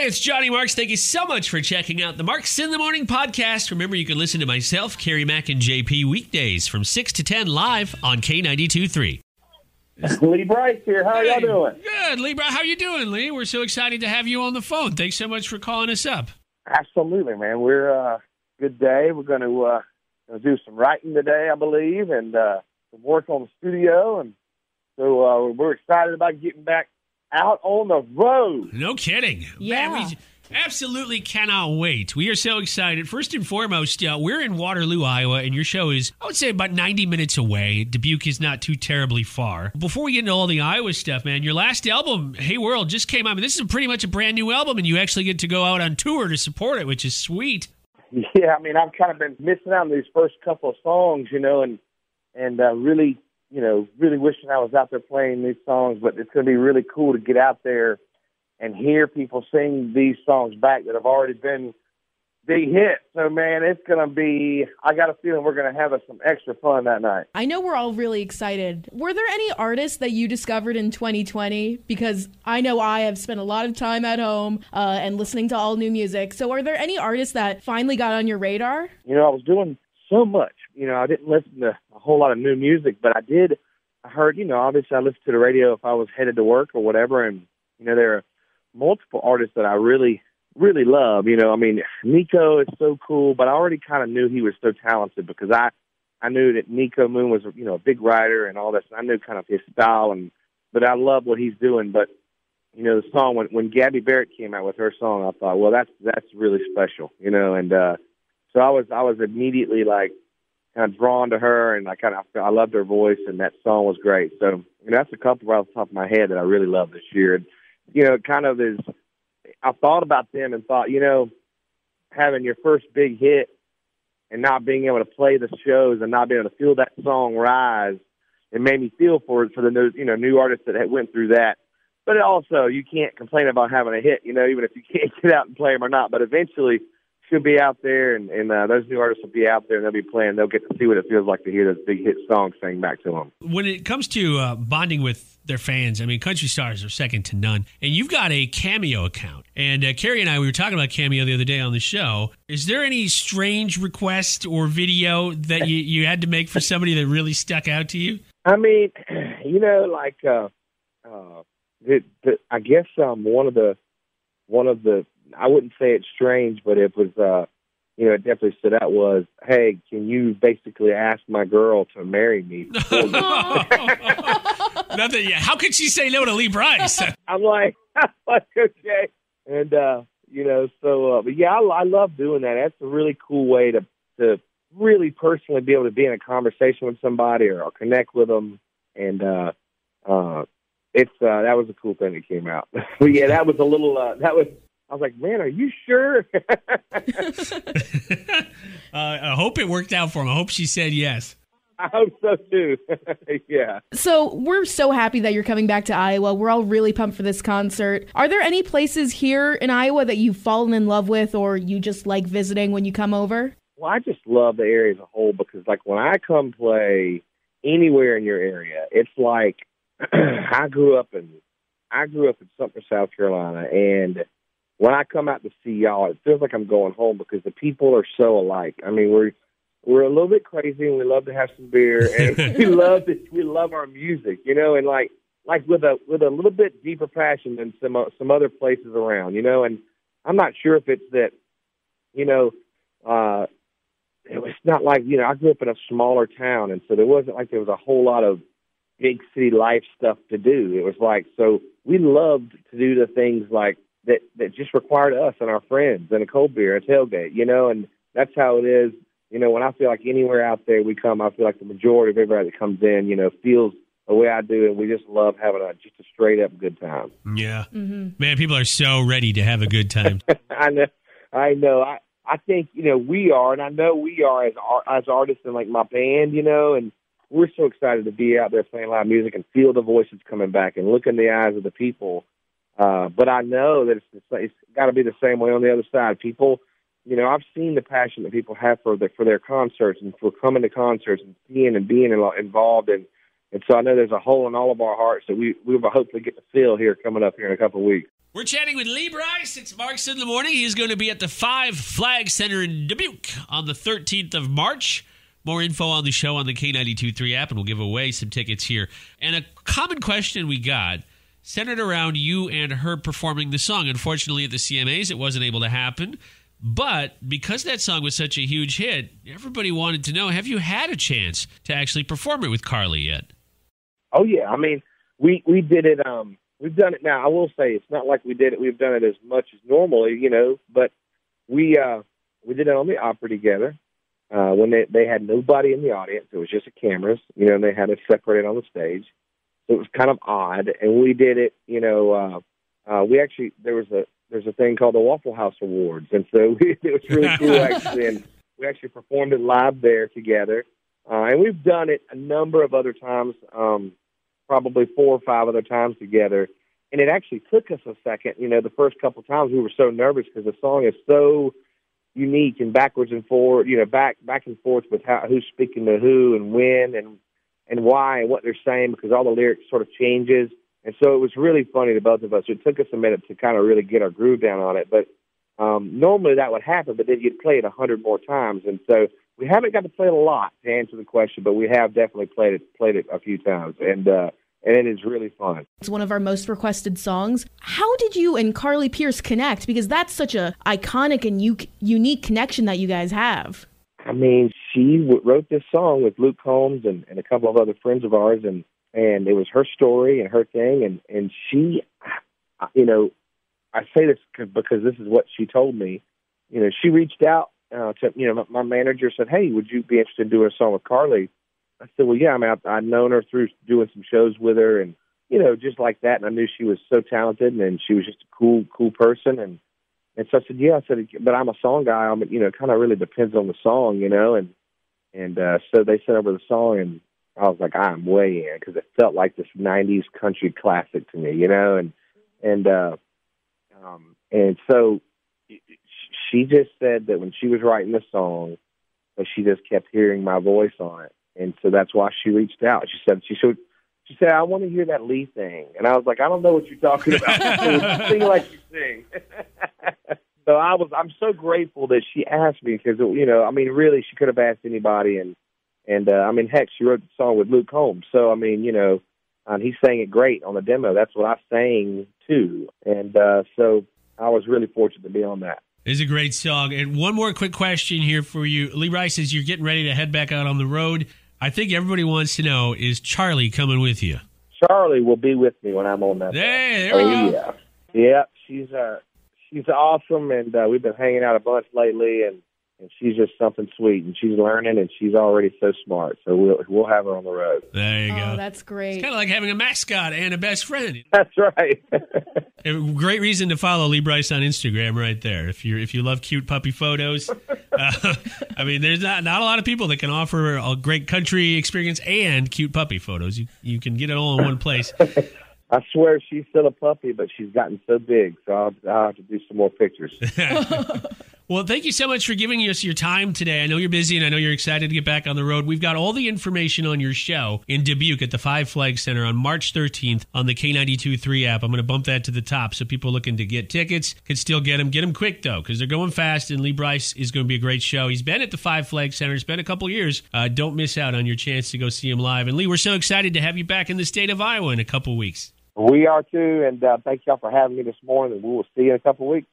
Hey, it's Johnny Marks. Thank you so much for checking out the Marks in the Morning podcast. Remember, you can listen to myself, Carrie Mack, and JP weekdays from 6 to 10 live on K92.3. Lee Brice here. How y'all doing? Good, Lee Brice. How you doing, Lee? We're so excited to have you on the phone. Thanks so much for calling us up. Absolutely, man. We're good day. We're going to do some writing today, I believe, and some work on the studio. And so we're excited about getting back out on the road. No kidding. Yeah. Man, we absolutely cannot wait. We are so excited. First and foremost, we're in Waterloo, Iowa, and your show is, I would say, about 90 minutes away. Dubuque is not too terribly far. Before we get into all the Iowa stuff, man, your last album, Hey World, just came out. I mean, this is pretty much a brand new album, and you actually get to go out on tour to support it, which is sweet. Yeah, I mean, I've kind of been missing out on these first couple of songs, and really, really wishing I was out there playing these songs. But it's going to be really cool to get out there and hear people sing these songs back that have already been big hits. So, man, it's going to be, I got a feeling we're going to have some extra fun that night. I know we're all really excited. Were there any artists that you discovered in 2020? Because I know I have spent a lot of time at home and listening to all new music. So are there any artists that finally got on your radar? I was doing so much. I didn't listen to a whole lot of new music, but I heard, obviously I listened to the radio if I was headed to work or whatever. And, there are multiple artists that I really, really love. I mean, Nico is so cool, but I already kind of knew he was so talented because I knew that Nico Moon was, a big writer and all this. And I knew kind of his style, but I love what he's doing. But, the song, when Gabby Barrett came out with her song, I thought, well, that's really special, and so I was immediately like kind of drawn to her, and I loved her voice, and that song was great. So, that's a couple right off the top of my head that I really love this year. And, it kind of is, I thought about them and thought, having your first big hit and not being able to play the shows and not being able to feel that song rise, it made me feel for the new artists that had went through that. But also, you can't complain about having a hit, even if you can't get out and play them or not. But eventually, she'll be out there, and those new artists will be out there, and they'll be playing. They'll get to see what it feels like to hear those big hit songs sang back to them. When it comes to bonding with their fans, I mean, country stars are second to none. And you've got a Cameo account. And Carrie and I, we were talking about Cameo the other day on the show. Is there any strange request or video that you had to make for somebody that really stuck out to you? I mean, I guess one of the I wouldn't say it's strange, but it was, it definitely stood out was, hey, can you basically ask my girl to marry me? Nothing yet. How could she say no to Lee Brice? I'm like, okay. And, but yeah, I love doing that. That's a really cool way to really personally be able to be in a conversation with somebody or connect with them. And, that was a cool thing that came out. But yeah, that was a little, I was like, man, are you sure? I hope it worked out for him. I hope she said yes. I hope so, too. Yeah. So we're so happy that you're coming back to Iowa. We're all really pumped for this concert. Are there any places here in Iowa that you've fallen in love with or you just like visiting when you come over? Well, I just love the area as a whole because, like, when I come play anywhere in your area, it's like I grew up in Sumter, South Carolina, and when I come out to see y'all, it feels like I'm going home because the people are so alike. I mean, we're a little bit crazy, and we love to have some beer, and we love our music, and like with a little bit deeper passion than some other places around, And I'm not sure if it's that, it's not like I grew up in a smaller town, and so there wasn't like there was a whole lot of big city life stuff to do. It was like so we loved to do the things like that just required us and our friends and a cold beer, a tailgate, and that's how it is. When I feel like anywhere out there we come, I feel like the majority of everybody that comes in, feels the way I do, and we just love having just a straight-up good time. Yeah. Mm-hmm. Man, people are so ready to have a good time. I know. I think, we are, and I know we are as artists and, like, my band, and we're so excited to be out there playing live music and feel the voices coming back and look in the eyes of the people. But I know that it's got to be the same way on the other side. People, I've seen the passion that people have for their concerts and for coming to concerts and seeing and being involved. And so I know there's a hole in all of our hearts that we will hopefully get to fill here coming up here in a couple of weeks. We're chatting with Lee Brice. It's Marks in the Morning. He's going to be at the Five Flag Center in Dubuque on the 13th of March. More info on the show on the K92.3 app, and we'll give away some tickets here. And a common question we got centered around you and her performing the song. Unfortunately, at the CMAs, it wasn't able to happen. But because that song was such a huge hit, everybody wanted to know, have you had a chance to actually perform it with Carly yet? Oh, yeah. I mean, we did it. We've done it now. I will say it's not like we did it. We've done it as much as normally, but we did it on the opera together when they had nobody in the audience. It was just the cameras, and they had it separated on the stage. So it was kind of odd. And we did it, we actually, there's a thing called the Waffle House Awards. And so it was really cool, actually. And we actually performed it live there together. And we've done it a number of other times, probably 4 or 5 other times together. And it actually took us a second. The first couple of times we were so nervous because the song is so unique and backwards and forward, back and forth with who's speaking to who and when and why and what they're saying, because all the lyrics sort of changes. And so it was really funny to both of us. It took us a minute to kind of really get our groove down on it. But normally that would happen, but then you'd play it 100 more times. And so we haven't got to play it a lot, to answer the question, but we have definitely played it a few times. And it is really fun. It's one of our most requested songs. How did you and Carly Pearce connect? Because that's such a iconic and unique connection that you guys have. I mean, she wrote this song with Luke Combs and a couple of other friends of ours, and it was her story and her thing. And she, I say this because this is what she told me. She reached out to, my manager said, "Hey, would you be interested in doing a song with Carly?" I said, "Well, yeah, I'd known her through doing some shows with her and, just like that. And I knew she was so talented and she was just a cool person. And so I said, yeah, but I'm a song guy. It kind of really depends on the song, and so they sent over the song and I was like, I'm way in, because it felt like this 90s country classic to me, and so she just said that when she was writing the song, that she just kept hearing my voice on it. And so that's why she reached out. She said, I want to hear that Lee thing. And I was like, I don't know what you're talking about. Sing like you sing. So I'm so grateful that she asked me, because, really she could have asked anybody. And heck, she wrote the song with Luke Combs. So, he sang it great on the demo. That's what I sang too. And so I was really fortunate to be on that. It's a great song. And one more quick question here for you. Lee Brice, as you're getting ready to head back out on the road, I think everybody wants to know, is Charlie coming with you? Charlie will be with me when I'm on that. There we go. Yeah, she's awesome, and we've been hanging out a bunch lately, and she's just something sweet, and she's learning, and she's already so smart. So we'll have her on the road. There you go. Oh, that's great. It's kind of like having a mascot and a best friend. That's right. A great reason to follow Lee Brice on Instagram right there. If you love cute puppy photos, there's not a lot of people that can offer a great country experience and cute puppy photos. You can get it all in one place. I swear she's still a puppy, but she's gotten so big, so I'll have to do some more pictures. Well, thank you so much for giving us your time today. I know you're busy, and I know you're excited to get back on the road. We've got all the information on your show in Dubuque at the Five Flag Center on March 13th on the K92.3 app. I'm going to bump that to the top so people looking to get tickets can still get them. Get them quick, though, because they're going fast, and Lee Brice is going to be a great show. He's been at the Five Flag Center. It's been a couple years. Don't miss out on your chance to go see him live. And, Lee, we're so excited to have you back in the state of Iowa in a couple weeks. We are, too, and thank y'all for having me this morning, and we will see you in a couple weeks.